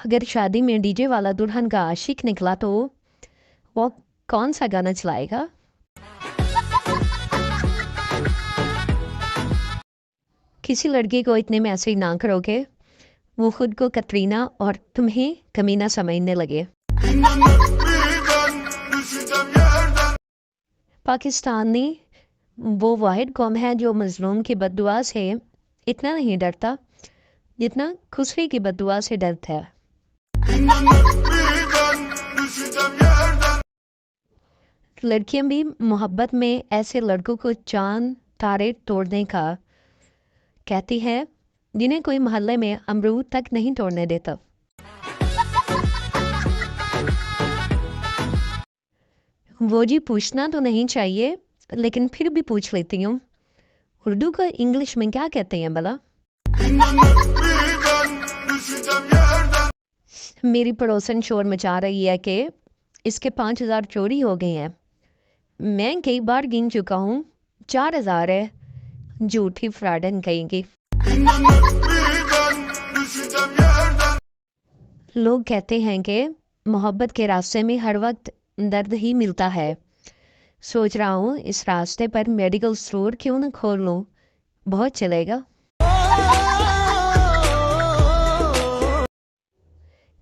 اگر شادی میں ڈی جے والا دلہن کا عاشق نکلا تو وہ کون سا گانا چلائے گا؟ کسی لڑکی کو اتنے میسج نہ کرو کہ وہ خود کو کترینہ اور تمہیں کمینہ سمجھنے لگے۔ پاکستانی وہ واحد قوم ہے جو مظلوم کی بد دعا سے اتنا نہیں ڈرتا جتنا خسرے کی بد دعا سے ڈرتا ہے۔ لڑکیاں بھی محبت میں ایسے لڑکوں کو چاند تارے توڑنے کا کہتی ہے جنہیں کوئی محلے میں امرود تک نہیں توڑنے دیتا۔ وہ جی پوچھنا تو نہیں چاہیے لیکن پھر بھی پوچھ لیتی ہوں، اردو کا انگلش میں کیا کہتے ہیں بلا؟ میری پڑوسن شور مچا رہی ہے کہ اس کے 5000 چوری ہو گئے ہیں۔ میں کئی بار گن چکا ہوں، 4000 ہے۔ جھوٹی فراڈن کہیں گی۔ لوگ کہتے ہیں کہ محبت کے راستے میں ہر وقت درد ہی ملتا ہے۔ سوچ رہا ہوں اس راستے پر میڈیکل اسٹور کیوں نہ کھول لوں، بہت چلے گا۔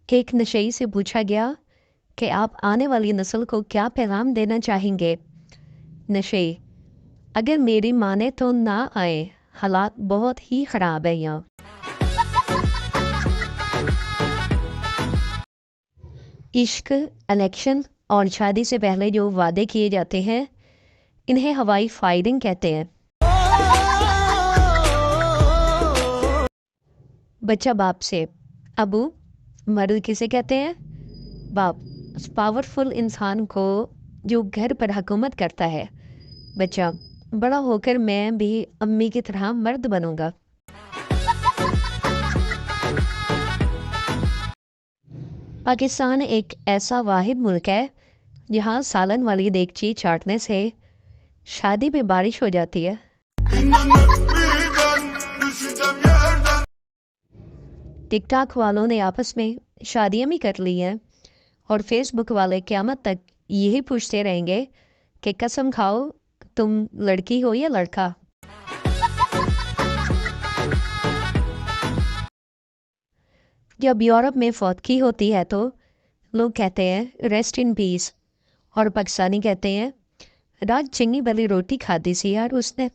ایک نشئی سے پوچھا گیا کہ آپ آنے والی نسل کو کیا پیغام دینا چاہیں گے؟ نشئی: اگر میری مانے تو نہ آئے، حالات بہت ہی خراب ہے یہاں۔ عشق، الیکشن اور شادی سے پہلے جو وعدے کیے جاتے ہیں انہیں ہوائی فائرنگ کہتے ہیں۔ بچہ باپ سے: ابو، مرد کسے کہتے ہیں؟ باپ: اس پاورفل انسان کو جو گھر پر حکومت کرتا ہے۔ بچہ: بڑا ہو کر میں بھی امی کی طرح مرد بنوں گا۔ پاکستان ایک ایسا واحد ملک ہے جہاں سالن والی دیگچی چاٹنے سے شادی میں بارش ہو جاتی ہے۔ ٹک ٹاک والوں نے آپس میں شادیاں بھی کر لی ہیں اور فیس بک والے قیامت تک یہی پوچھتے رہیں گے کہ قسم کھاؤ تم لڑکی ہو یا لڑکا۔ جب یورپ میں فوتگی ہوتی ہے تو لوگ کہتے ہیں ریسٹ ان پیس، اور پاکستانی کہتے ہیں راج چنگی والی روٹی کھادی سی یار اس نے۔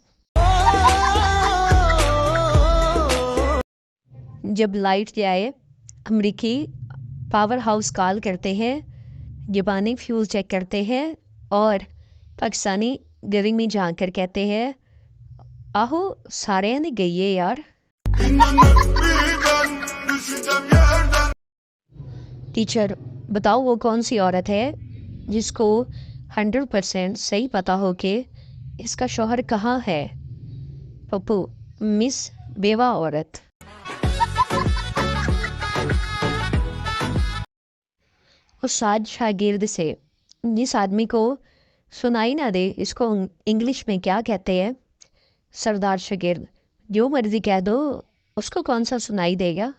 جب لائٹ جائے امریکی پاور ہاؤس کال کرتے ہیں، جاپانی فیوز چیک کرتے ہیں اور پاکستانی گرمی میں جا کر کہتے ہیں آہو سارے نے گئی ہے یار۔ ٹیچر: بتاؤ وہ کون سی عورت ہے جس کو 100% صحیح پتا ہو کہ اس کا شوہر کہاں ہے؟ پپو: مس بیوہ عورت۔ استاد شاگرد سے: جس آدمی کو سنائی نہ دے اس کو انگلش میں کیا کہتے ہیں؟ سردار شاگرد: جو مرضی کہہ دو، اس کو کون سا سنائی دے گا؟